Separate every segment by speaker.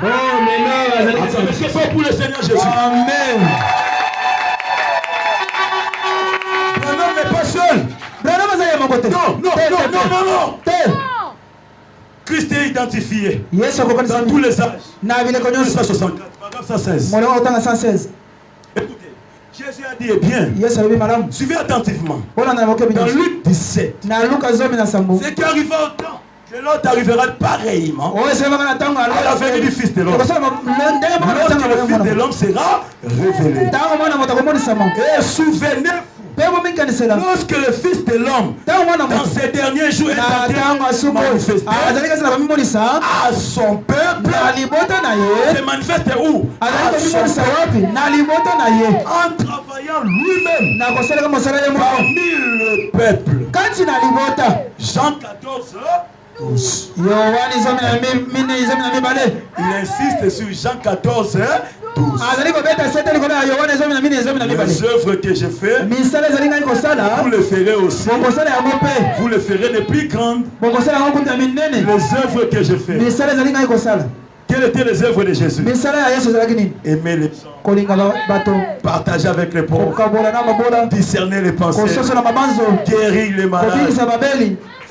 Speaker 1: Oh, mais non,
Speaker 2: c'est pas pour le Seigneur Jésus.
Speaker 1: Amen.
Speaker 2: Branham n'est pas seul. Non, non, non, non, non, non. Christ est identifié dans tous les âges. 164, paragraphe 116. Écoutez, Jésus a dit, eh bien, suivez attentivement. Dans Luc 17, c'est qui arriva au temps que l'autre arrivera pareillement à la venue du Fils de l'homme. Lorsque le Fils de l'homme sera révélé. Et souvenez-vous, lorsque le Fils de l'homme, dans ces derniers jours, est en train de se manifester à son peuple, se manifeste où? En travaillant lui-même parmi le peuple. Jean 14, il insiste sur Jean 14, 12. Les œuvres que je fais, vous le ferez aussi. Vous le ferez de plus grandes. Les œuvres que je fais. Quelles étaient les œuvres de Jésus? Aimer les gens, partager avec les pauvres, discerner les pensées, guérir les malades,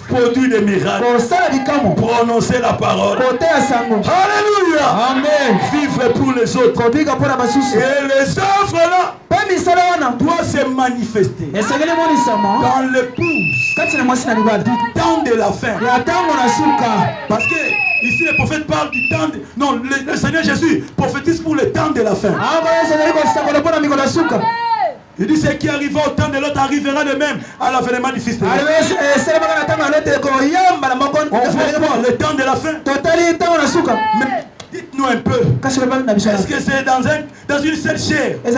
Speaker 2: produire des miracles, prononcer la parole. Alléluia.
Speaker 3: Amen.
Speaker 2: Vivre pour les autres. Et les œuvres là doivent se manifester dans l'épouse du temps de la fin. Parce que ici le prophète parle du temps de... Non, le Seigneur Jésus prophétise pour le temps de la fin. Il dit ce qui arriva au temps de l'autre arrivera de même à l'avènement du Fils de l'homme. On voit le temps de la fin. Mais dites-nous un peu. Est-ce que c'est dans une seule chair? Une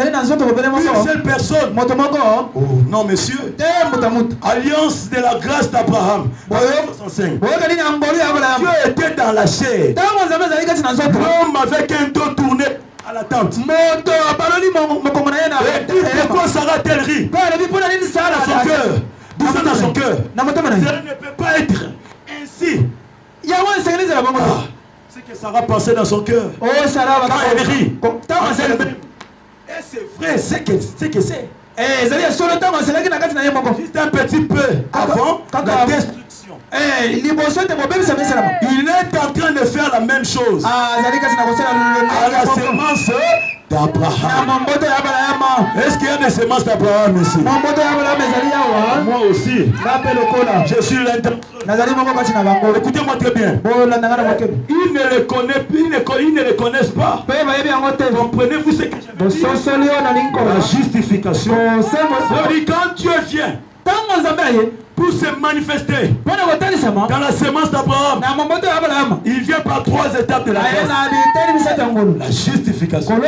Speaker 2: seule personne? Oh, non, monsieur. Alliance de la grâce d'Abraham. Dieu était dans la chair. L'homme avec un dos tourné à la tente. Et pourquoi Sarah a-t-elle ri? Dans son cœur. Disons dans son cœur. Cela ne peut pas être ainsi. C'est que Sarah pensait dans son cœur. Quand elle rit. Et c'est vrai, c'est que c'est. Juste un petit peu avant la destruction. Il est en train de faire la même chose à la sémence d'Abraham. Est-ce qu'il y a des sémences d'Abraham ici? Moi aussi. Je suis l'intérieur. Écoutez-moi très bien. Ils ne le connaissent plus, ils ne le connaissent pas. Comprenez-vous ce que je veux dire? La justification. Quand Dieu vient pour se manifester dans la sémence d'Abraham, il vient par 3 étapes de la grâce. La justification,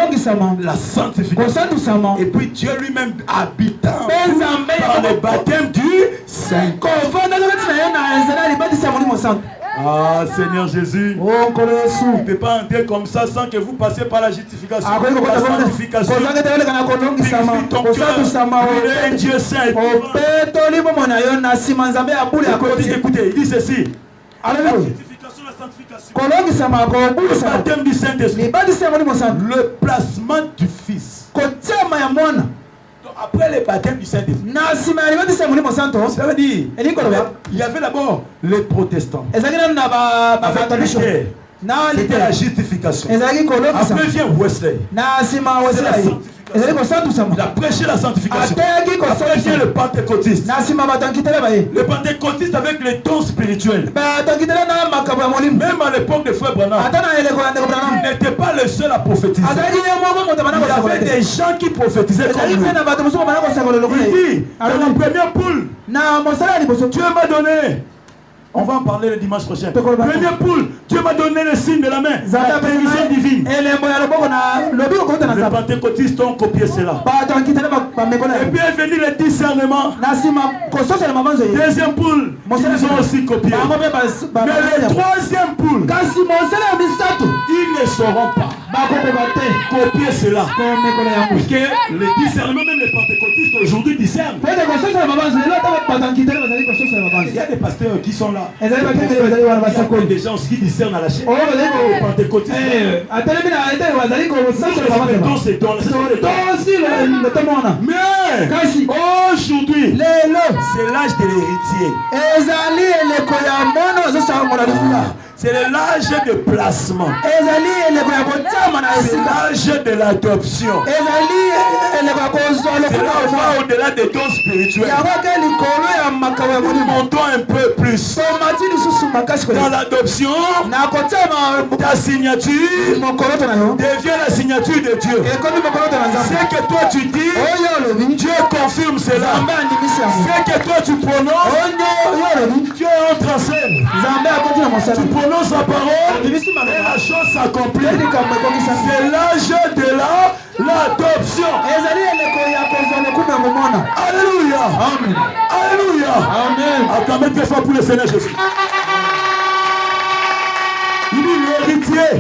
Speaker 2: la sanctification, et puis Dieu lui-même habitant par le baptême du Saint-Esprit. Ah, Seigneur Jésus, il ne peut pas entrer comme ça sans que vous passiez par la justification, la sanctification. Purifie ton cœur. Il est un Dieu saint. Écoutez, il dit ceci. La justification, la sanctification, le baptême du Saint-Esprit, le placement du Fils. Après le baptême du Saint-Esprit, ça veut dire il y avait d'abord les protestants avec Luther. C'était la justification. Après vient Wesley. Il a prêché la sanctification. Après vient le pentecôtiste. Le pentecôtiste avec les dons spirituels. Même à l'époque de Frère Branham, il n'était pas le seul à prophétiser. Il y avait des gens qui prophétisaient comme lui. Il dit, dans la première poule, Dieu m'a donné. On va en parler le dimanche prochain. Première poule, Dieu m'a donné le signe de la main, la prévision divine. Les pentecôtistes ont copié cela. Et puis est venu le discernement. Deuxième poule, ils ont aussi copié. Mais le troisième poule, ils ne sauront pas.
Speaker 3: copier cela. Parce que les discernements, même les pentecôtistes aujourd'hui discernent. Il y a des pasteurs qui sont là. Il y a des gens qui discernent à la chaîne. Les pentecôtistes. Mais aujourd'hui, c'est l'âge de l'héritier. C'est l'âge de placement. C'est l'âge de l'adoption. C'est là où au-delà des dons spirituels. Nous montons un peu plus. Dans l'adoption, ta signature devient la signature de Dieu. C'est que toi tu dis, Dieu confirme cela. C'est que toi tu prononces, Dieu entre en scène. Tu prononces sa parole et la chose s'accomplit. C'est l'âge de l'adoption. Alléluia. Amen. Alléluia. Amen. Acclamez très fort pour le Seigneur Jésus. Il dit l'héritier.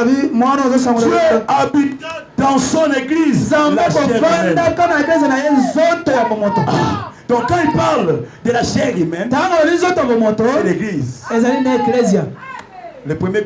Speaker 3: Dieu habite dans son église. Donc quand il parle de la chair humaine, c'est l'église. Le premier